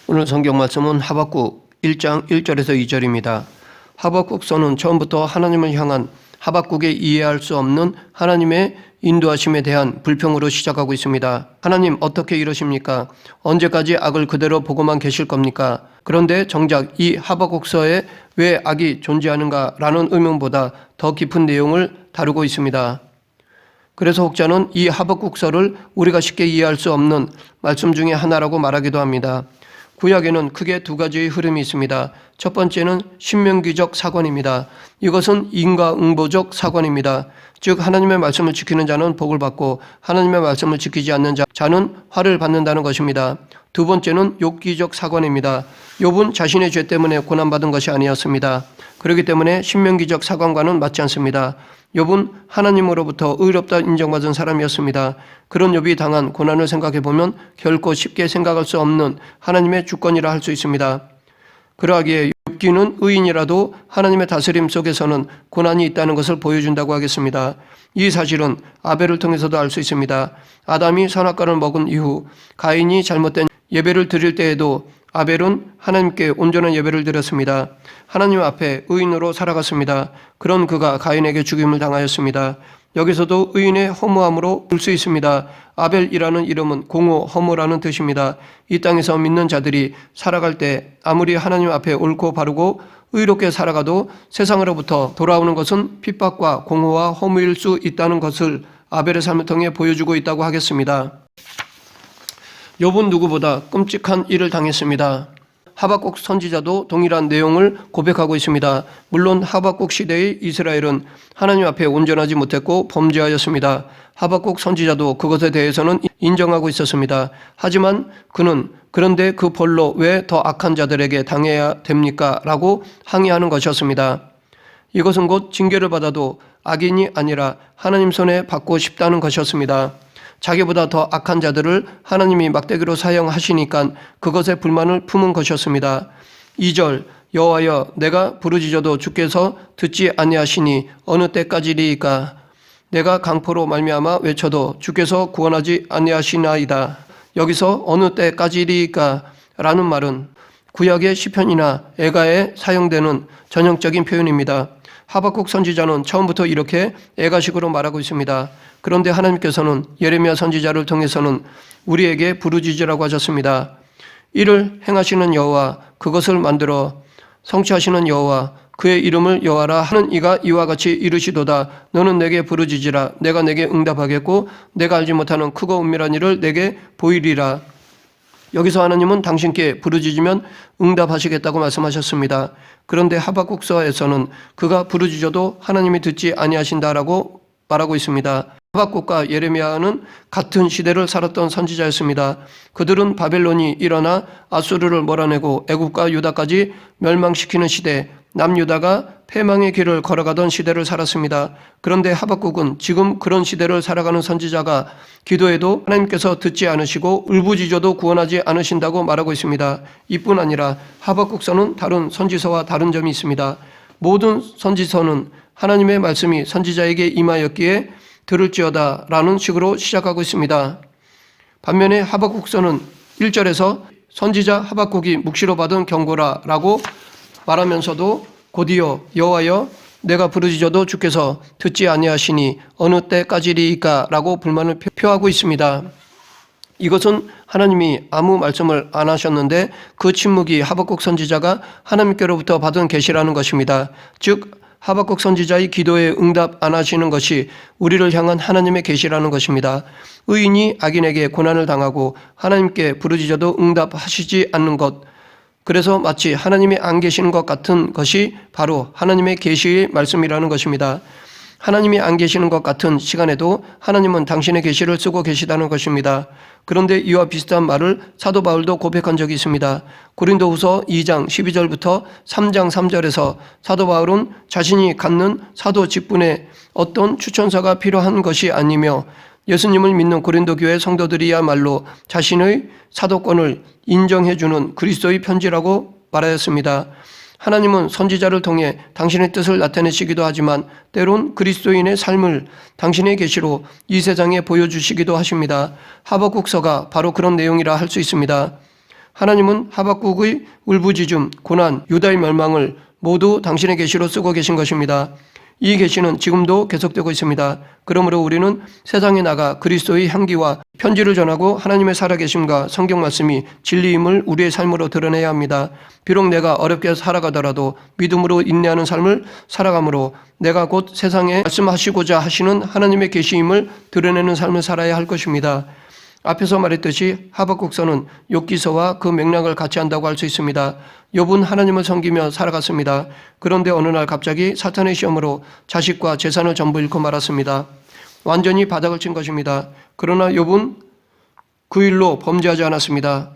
오늘 성경 말씀은 하박국 1장 1절에서 2절입니다. 하박국서는 처음부터 하나님을 향한 하박국의 이해할 수 없는 하나님의 인도하심에 대한 불평으로 시작하고 있습니다. 하나님 어떻게 이러십니까? 언제까지 악을 그대로 보고만 계실 겁니까? 그런데 정작 이 하박국서에 왜 악이 존재하는가라는 의문보다 더 깊은 내용을 다루고 있습니다. 그래서 혹자는 이 하박국서를 우리가 쉽게 이해할 수 없는 말씀 중에 하나라고 말하기도 합니다. 구약에는 크게 두 가지의 흐름이 있습니다. 첫 번째는 신명기적 사관입니다. 이것은 인과응보적 사관입니다. 즉 하나님의 말씀을 지키는 자는 복을 받고 하나님의 말씀을 지키지 않는 자는 화를 받는다는 것입니다. 두 번째는 욥기적 사관입니다. 욥은 자신의 죄 때문에 고난받은 것이 아니었습니다. 그렇기 때문에 신명기적 사관과는 맞지 않습니다. 욥은 하나님으로부터 의롭다 인정받은 사람이었습니다. 그런 욥이 당한 고난을 생각해 보면 결코 쉽게 생각할 수 없는 하나님의 주권이라 할 수 있습니다. 그러하기에 욥기는 의인이라도 하나님의 다스림 속에서는 고난이 있다는 것을 보여준다고 하겠습니다. 이 사실은 아벨을 통해서도 알 수 있습니다. 아담이 선악과를 먹은 이후 가인이 잘못된 예배를 드릴 때에도 아벨은 하나님께 온전한 예배를 드렸습니다. 하나님 앞에 의인으로 살아갔습니다. 그런 그가 가인에게 죽임을 당하였습니다. 여기서도 의인의 허무함으로 볼 수 있습니다. 아벨이라는 이름은 공허, 허무라는 뜻입니다. 이 땅에서 믿는 자들이 살아갈 때 아무리 하나님 앞에 옳고 바르고 의롭게 살아가도 세상으로부터 돌아오는 것은 핍박과 공허와 허무일 수 있다는 것을 아벨의 삶을 통해 보여주고 있다고 하겠습니다. 욥은 누구보다 끔찍한 일을 당했습니다. 하박국 선지자도 동일한 내용을 고백하고 있습니다. 물론 하박국 시대의 이스라엘은 하나님 앞에 온전하지 못했고 범죄하였습니다. 하박국 선지자도 그것에 대해서는 인정하고 있었습니다. 하지만 그는 그런데 그 벌로 왜 더 악한 자들에게 당해야 됩니까? 라고 항의하는 것이었습니다. 이것은 곧 징계를 받아도 악인이 아니라 하나님 손에 받고 싶다는 것이었습니다. 자기보다 더 악한 자들을 하나님이 막대기로 사용하시니까 그것에 불만을 품은 것이었습니다. 2절 여호와여 내가 부르짖어도 주께서 듣지 아니하시니 어느 때까지리이까 내가 강포로 말미암아 외쳐도 주께서 구원하지 아니하시나이다. 여기서 어느 때까지리이까 라는 말은 구약의 시편이나 애가에 사용되는 전형적인 표현입니다. 하박국 선지자는 처음부터 이렇게 애가식으로 말하고 있습니다. 그런데 하나님께서는 예레미야 선지자를 통해서는 우리에게 부르짖으라고 하셨습니다. 이를 행하시는 여호와 그것을 만들어 성취하시는 여호와 그의 이름을 여호와라 하는 이가 이와 같이 이르시도다. 너는 내게 부르짖으라. 내가 내게 응답하겠고 내가 알지 못하는 크고 은밀한 일을 내게 보이리라. 여기서 하나님은 당신께 부르짖으면 응답하시겠다고 말씀하셨습니다. 그런데 하박국서에서는 그가 부르짖어도 하나님이 듣지 아니하신다라고 말하고 있습니다. 하박국과 예레미야는 같은 시대를 살았던 선지자였습니다. 그들은 바벨론이 일어나 아수르를 몰아내고 애굽과 유다까지 멸망시키는 시대, 남유다가 패망의 길을 걸어가던 시대를 살았습니다. 그런데 하박국은 지금 그런 시대를 살아가는 선지자가 기도해도 하나님께서 듣지 않으시고 울부짖어도 구원하지 않으신다고 말하고 있습니다. 이뿐 아니라 하박국서는 다른 선지서와 다른 점이 있습니다. 모든 선지서는 하나님의 말씀이 선지자에게 임하였기에 들을지어다 라는 식으로 시작하고 있습니다. 반면에 하박국서는 1절에서 선지자 하박국이 묵시로 받은 경고라 라고 말하면서도 곧이어 여호와여 내가 부르짖어도 주께서 듣지 아니하시니 어느 때까지리이까 라고 불만을 표하고 있습니다. 이것은 하나님이 아무 말씀을 안 하셨는데 그 침묵이 하박국 선지자가 하나님께로부터 받은 계시라는 것입니다. 즉 하박국 선지자의 기도에 응답 안 하시는 것이 우리를 향한 하나님의 계시라는 것입니다. 의인이 악인에게 고난을 당하고 하나님께 부르짖어도 응답하시지 않는 것, 그래서 마치 하나님이 안 계시는 것 같은 것이 바로 하나님의 계시의 말씀이라는 것입니다. 하나님이 안 계시는 것 같은 시간에도 하나님은 당신의 계시를 쓰고 계시다는 것입니다. 그런데 이와 비슷한 말을 사도 바울도 고백한 적이 있습니다. 고린도후서 2장 12절부터 3장 3절에서 사도 바울은 자신이 갖는 사도 직분에 어떤 추천서가 필요한 것이 아니며 예수님을 믿는 고린도 교회 성도들이야말로 자신의 사도권을 인정해주는 그리스도의 편지라고 말하였습니다. 하나님은 선지자를 통해 당신의 뜻을 나타내시기도 하지만 때론 그리스도인의 삶을 당신의 계시로 이 세상에 보여주시기도 하십니다. 하박국서가 바로 그런 내용이라 할 수 있습니다. 하나님은 하박국의 울부짖음, 고난, 유다의 멸망을 모두 당신의 계시로 쓰고 계신 것입니다. 이 계시는 지금도 계속되고 있습니다. 그러므로 우리는 세상에 나가 그리스도의 향기와 편지를 전하고 하나님의 살아계심과 성경 말씀이 진리임을 우리의 삶으로 드러내야 합니다. 비록 내가 어렵게 살아가더라도 믿음으로 인내하는 삶을 살아가므로 내가 곧 세상에 말씀하시고자 하시는 하나님의 계시임을 드러내는 삶을 살아야 할 것입니다. 앞에서 말했듯이 하박국서는 욥기서와 그 맥락을 같이 한다고 할 수 있습니다. 욥은 하나님을 섬기며 살아갔습니다. 그런데 어느 날 갑자기 사탄의 시험으로 자식과 재산을 전부 잃고 말았습니다. 완전히 바닥을 친 것입니다. 그러나 욥은 그 일로 범죄하지 않았습니다.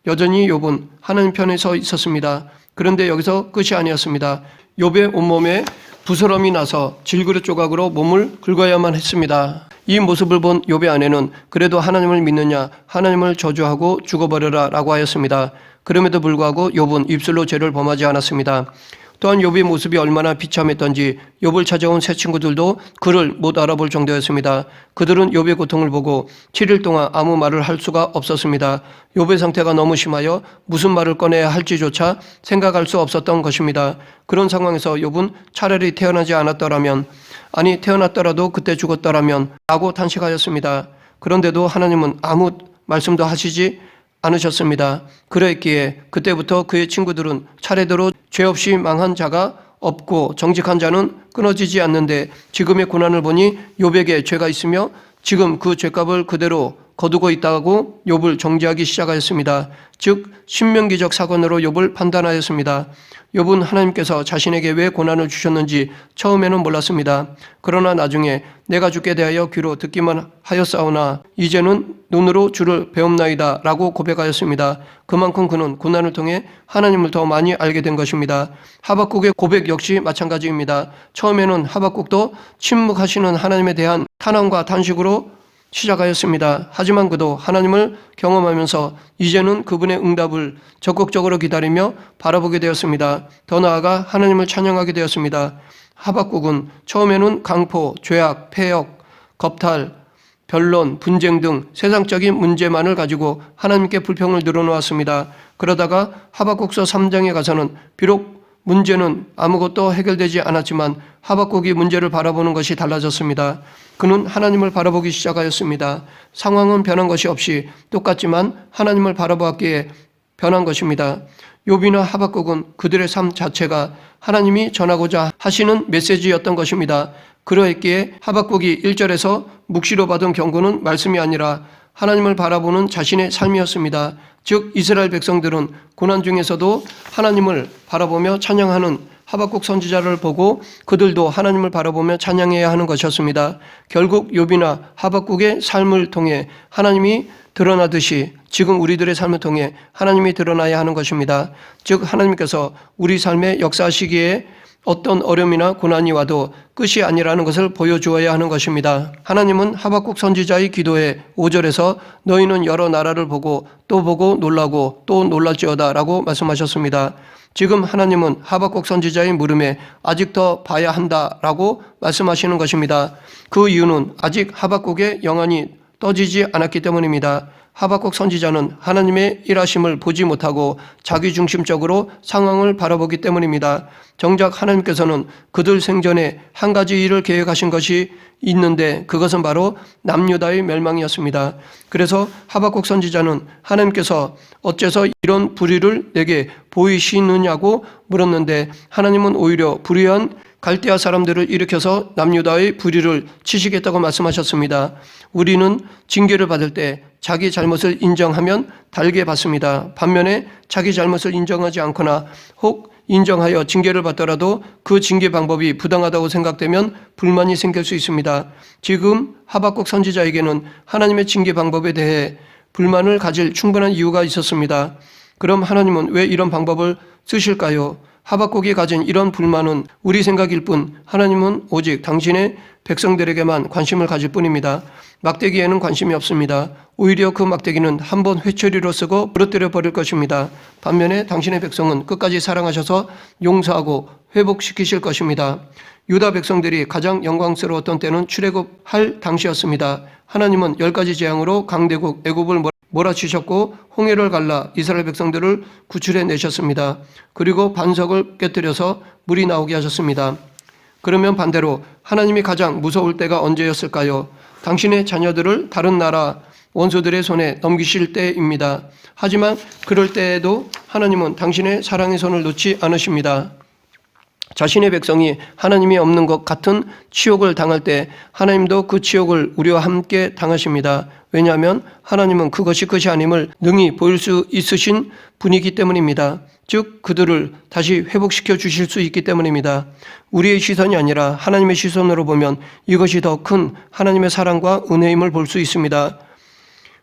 여전히 욥은 하나님 편에 서 있었습니다. 그런데 여기서 끝이 아니었습니다. 욥의 온몸에 부스럼이 나서 질그릇 조각으로 몸을 긁어야만 했습니다. 이 모습을 본 욥의 아내는 그래도 하나님을 믿느냐, 하나님을 저주하고 죽어버려라 라고 하였습니다. 그럼에도 불구하고 욥은 입술로 죄를 범하지 않았습니다. 또한 욥의 모습이 얼마나 비참했던지 욥을 찾아온 새 친구들도 그를 못 알아볼 정도였습니다. 그들은 욥의 고통을 보고 7일 동안 아무 말을 할 수가 없었습니다. 욥의 상태가 너무 심하여 무슨 말을 꺼내야 할지조차 생각할 수 없었던 것입니다. 그런 상황에서 욥은 차라리 태어나지 않았더라면, 아니 태어났더라도 그때 죽었더라면 라고 탄식하였습니다. 그런데도 하나님은 아무 말씀도 하시지 않으셨습니다. 그랬기에 그때부터 그의 친구들은 차례대로 죄 없이 망한 자가 없고 정직한 자는 끊어지지 않는데 지금의 고난을 보니 욥에게 죄가 있으며 지금 그 죄값을 그대로 거두고 있다고 욥을 정죄하기 시작하였습니다. 즉 신명기적 사건으로 욥을 판단하였습니다. 욥은 하나님께서 자신에게 왜 고난을 주셨는지 처음에는 몰랐습니다. 그러나 나중에 내가 주께 대하여 귀로 듣기만 하였사오나 이제는 눈으로 주를 배움나이다 라고 고백하였습니다. 그만큼 그는 고난을 통해 하나님을 더 많이 알게 된 것입니다. 하박국의 고백 역시 마찬가지입니다. 처음에는 하박국도 침묵하시는 하나님에 대한 탄원과 탄식으로 시작하였습니다. 하지만 그도 하나님을 경험하면서 이제는 그분의 응답을 적극적으로 기다리며 바라보게 되었습니다. 더 나아가 하나님을 찬양하게 되었습니다. 하박국은 처음에는 강포, 죄악, 폐역, 겁탈, 변론, 분쟁 등 세상적인 문제만을 가지고 하나님께 불평을 늘어놓았습니다. 그러다가 하박국서 3장에 가서는 비록 문제는 아무것도 해결되지 않았지만 하박국이 문제를 바라보는 것이 달라졌습니다. 그는 하나님을 바라보기 시작하였습니다. 상황은 변한 것이 없이 똑같지만 하나님을 바라보았기에 변한 것입니다. 욥이나 하박국은 그들의 삶 자체가 하나님이 전하고자 하시는 메시지였던 것입니다. 그러했기에 하박국이 1절에서 묵시로 받은 경고는 말씀이 아니라 하나님을 바라보는 자신의 삶이었습니다. 즉 이스라엘 백성들은 고난 중에서도 하나님을 바라보며 찬양하는 하박국 선지자를 보고 그들도 하나님을 바라보며 찬양해야 하는 것이었습니다. 결국 욥이나 하박국의 삶을 통해 하나님이 드러나듯이 지금 우리들의 삶을 통해 하나님이 드러나야 하는 것입니다. 즉 하나님께서 우리 삶에 역사하시기에 어떤 어려움이나 고난이 와도 끝이 아니라는 것을 보여주어야 하는 것입니다. 하나님은 하박국 선지자의 기도에 5절에서 너희는 여러 나라를 보고 또 보고 놀라고 또 놀랄지어다 라고 말씀하셨습니다. 지금 하나님은 하박국 선지자의 물음에 아직 더 봐야 한다라고 말씀하시는 것입니다. 그 이유는 아직 하박국의 영안이 떠지지 않았기 때문입니다. 하박국 선지자는 하나님의 일하심을 보지 못하고 자기중심적으로 상황을 바라보기 때문입니다. 정작 하나님께서는 그들 생전에 한 가지 일을 계획하신 것이 있는데 그것은 바로 남유다의 멸망이었습니다. 그래서 하박국 선지자는 하나님께서 어째서 이런 불의를 내게 보이시느냐고 물었는데 하나님은 오히려 불의한 갈대아 사람들을 일으켜서 남유다의 불의를 치시겠다고 말씀하셨습니다. 우리는 징계를 받을 때 자기 잘못을 인정하면 달게 받습니다. 반면에 자기 잘못을 인정하지 않거나 혹 인정하여 징계를 받더라도 그 징계 방법이 부당하다고 생각되면 불만이 생길 수 있습니다. 지금 하박국 선지자에게는 하나님의 징계 방법에 대해 불만을 가질 충분한 이유가 있었습니다. 그럼 하나님은 왜 이런 방법을 쓰실까요? 하박국이 가진 이런 불만은 우리 생각일 뿐 하나님은 오직 당신의 백성들에게만 관심을 가질 뿐입니다. 막대기에는 관심이 없습니다. 오히려 그 막대기는 한번 회초리로 쓰고 부러뜨려 버릴 것입니다. 반면에 당신의 백성은 끝까지 사랑하셔서 용서하고 회복시키실 것입니다. 유다 백성들이 가장 영광스러웠던 때는 출애굽할 당시였습니다. 하나님은 10가지 재앙으로 강대국 애굽을 몰아치셨고 홍해를 갈라 이스라엘 백성들을 구출해 내셨습니다. 그리고 반석을 깨뜨려서 물이 나오게 하셨습니다. 그러면 반대로 하나님이 가장 무서울 때가 언제였을까요? 당신의 자녀들을 다른 나라 원수들의 손에 넘기실 때입니다. 하지만 그럴 때에도 하나님은 당신의 사랑의 손을 놓지 않으십니다. 자신의 백성이 하나님이 없는 것 같은 치욕을 당할 때 하나님도 그 치욕을 우리와 함께 당하십니다. 왜냐하면 하나님은 그것이 끝이 아님을 능히 보일 수 있으신 분이기 때문입니다. 즉 그들을 다시 회복시켜 주실 수 있기 때문입니다. 우리의 시선이 아니라 하나님의 시선으로 보면 이것이 더 큰 하나님의 사랑과 은혜임을 볼 수 있습니다.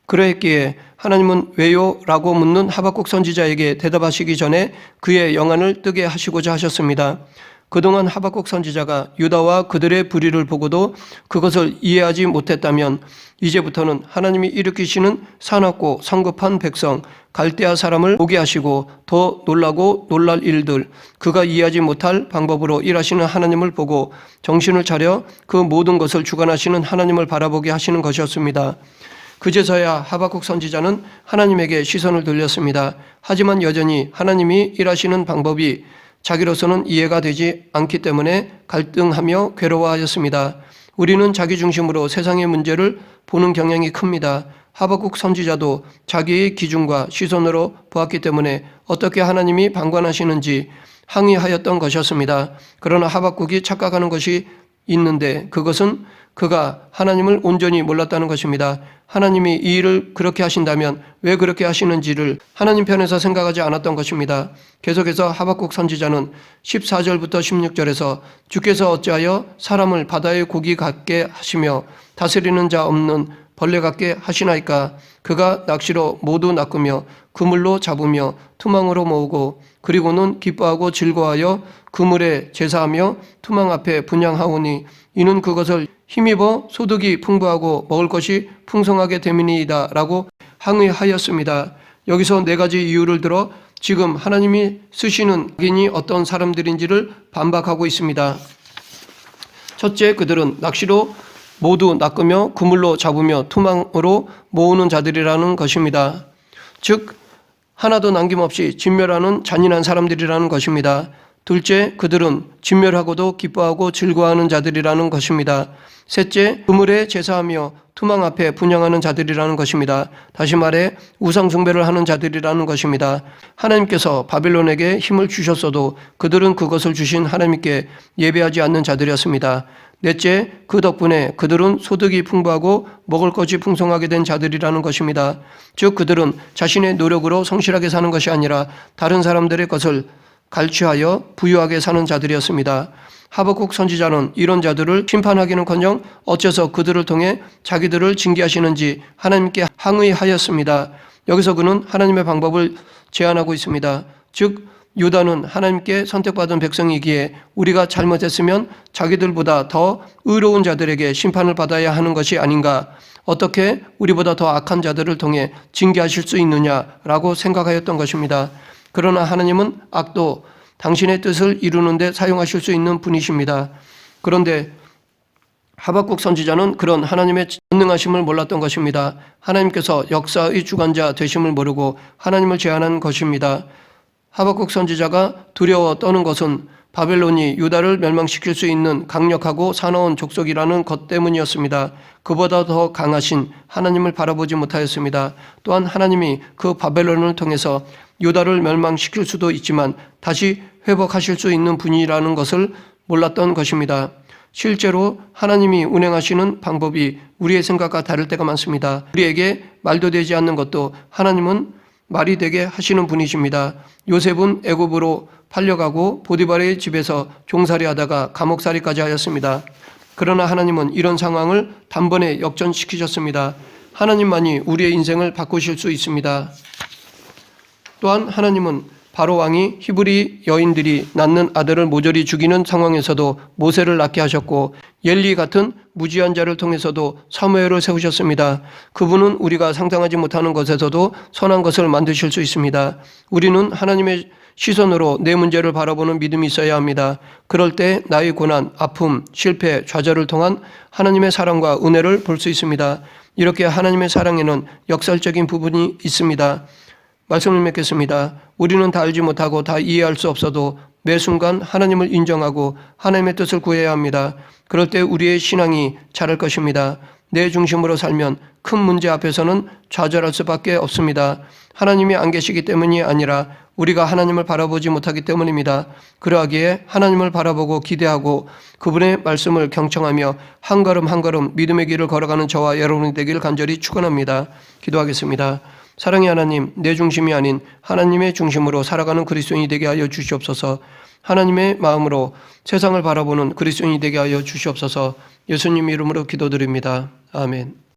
그러했기에 하나님은 왜요? 라고 묻는 하박국 선지자에게 대답하시기 전에 그의 영안을 뜨게 하시고자 하셨습니다. 그동안 하박국 선지자가 유다와 그들의 불의를 보고도 그것을 이해하지 못했다면 이제부터는 하나님이 일으키시는 사납고 성급한 백성 갈대아 사람을 보게 하시고 더 놀라고 놀랄 일들, 그가 이해하지 못할 방법으로 일하시는 하나님을 보고 정신을 차려 그 모든 것을 주관하시는 하나님을 바라보게 하시는 것이었습니다. 그제서야 하박국 선지자는 하나님에게 시선을 돌렸습니다. 하지만 여전히 하나님이 일하시는 방법이 자기로서는 이해가 되지 않기 때문에 갈등하며 괴로워하였습니다. 우리는 자기 중심으로 세상의 문제를 보는 경향이 큽니다. 하박국 선지자도 자기의 기준과 시선으로 보았기 때문에 어떻게 하나님이 방관하시는지 항의하였던 것이었습니다. 그러나 하박국이 착각하는 것이 있는데 그것은 그가 하나님을 온전히 몰랐다는 것입니다. 하나님이 이 일을 그렇게 하신다면 왜 그렇게 하시는지를 하나님 편에서 생각하지 않았던 것입니다. 계속해서 하박국 선지자는 14절부터 16절에서 주께서 어찌하여 사람을 바다의 고기 같게 하시며 다스리는 자 없는 벌레 같게 하시나이까? 그가 낚시로 모두 낚으며 그물로 잡으며 투망으로 모으고 그리고는 기뻐하고 즐거워하여 그물에 제사하며 투망 앞에 분향하오니 이는 그것을 힘입어 소득이 풍부하고 먹을 것이 풍성하게 됨이니이다 라고 항의하였습니다. 여기서 네 가지 이유를 들어 지금 하나님이 쓰시는 악인이 어떤 사람들인지를 반박하고 있습니다. 첫째, 그들은 낚시로 모두 낚으며 그물로 잡으며 투망으로 모으는 자들이라는 것입니다. 즉 하나도 남김없이 진멸하는 잔인한 사람들이라는 것입니다. 둘째, 그들은 진멸하고도 기뻐하고 즐거워하는 자들이라는 것입니다. 셋째, 그물에 제사하며 투망 앞에 분향하는 자들이라는 것입니다. 다시 말해 우상 숭배를 하는 자들이라는 것입니다. 하나님께서 바벨론에게 힘을 주셨어도 그들은 그것을 주신 하나님께 예배하지 않는 자들이었습니다. 넷째, 그 덕분에 그들은 소득이 풍부하고 먹을 것이 풍성하게 된 자들이라는 것입니다. 즉 그들은 자신의 노력으로 성실하게 사는 것이 아니라 다른 사람들의 것을 갈취하여 부유하게 사는 자들이었습니다. 하박국 선지자는 이런 자들을 심판하기는커녕 어째서 그들을 통해 자기들을 징계하시는지 하나님께 항의하였습니다. 여기서 그는 하나님의 방법을 제안하고 있습니다. 즉 유다는 하나님께 선택받은 백성이기에 우리가 잘못했으면 자기들보다 더 의로운 자들에게 심판을 받아야 하는 것이 아닌가, 어떻게 우리보다 더 악한 자들을 통해 징계하실 수 있느냐라고 생각하였던 것입니다. 그러나 하나님은 악도 당신의 뜻을 이루는 데 사용하실 수 있는 분이십니다. 그런데 하박국 선지자는 그런 하나님의 전능하심을 몰랐던 것입니다. 하나님께서 역사의 주관자 되심을 모르고 하나님을 제안한 것입니다. 하박국 선지자가 두려워 떠는 것은 바벨론이 유다를 멸망시킬 수 있는 강력하고 사나운 족속이라는 것 때문이었습니다. 그보다 더 강하신 하나님을 바라보지 못하였습니다. 또한 하나님이 그 바벨론을 통해서 유다를 멸망시킬 수도 있지만 다시 회복하실 수 있는 분이라는 것을 몰랐던 것입니다. 실제로 하나님이 운행하시는 방법이 우리의 생각과 다를 때가 많습니다. 우리에게 말도 되지 않는 것도 하나님은 말이 되게 하시는 분이십니다. 요셉은 애굽으로 팔려가고 보디발의 집에서 종살이하다가 감옥살이까지 하였습니다. 그러나 하나님은 이런 상황을 단번에 역전시키셨습니다. 하나님만이 우리의 인생을 바꾸실 수 있습니다. 또한 하나님은 바로 왕이 히브리 여인들이 낳는 아들을 모조리 죽이는 상황에서도 모세를 낳게 하셨고 엘리 같은 무지한 자를 통해서도 사무엘을 세우셨습니다. 그분은 우리가 상상하지 못하는 것에서도 선한 것을 만드실 수 있습니다. 우리는 하나님의 시선으로 내 문제를 바라보는 믿음이 있어야 합니다. 그럴 때 나의 고난, 아픔, 실패, 좌절을 통한 하나님의 사랑과 은혜를 볼 수 있습니다. 이렇게 하나님의 사랑에는 역설적인 부분이 있습니다. 말씀을 맺겠습니다. 우리는 다 알지 못하고 다 이해할 수 없어도 매 순간 하나님을 인정하고 하나님의 뜻을 구해야 합니다. 그럴 때 우리의 신앙이 자랄 것입니다. 내 중심으로 살면 큰 문제 앞에서는 좌절할 수밖에 없습니다. 하나님이 안 계시기 때문이 아니라 우리가 하나님을 바라보지 못하기 때문입니다. 그러하기에 하나님을 바라보고 기대하고 그분의 말씀을 경청하며 한 걸음 한 걸음 믿음의 길을 걸어가는 저와 여러분이 되기를 간절히 축원합니다. 기도하겠습니다. 사랑의 하나님, 내 중심이 아닌 하나님의 중심으로 살아가는 그리스도인이 되게 하여 주시옵소서. 하나님의 마음으로 세상을 바라보는 그리스도인이 되게 하여 주시옵소서. 예수님 이름으로 기도드립니다. 아멘.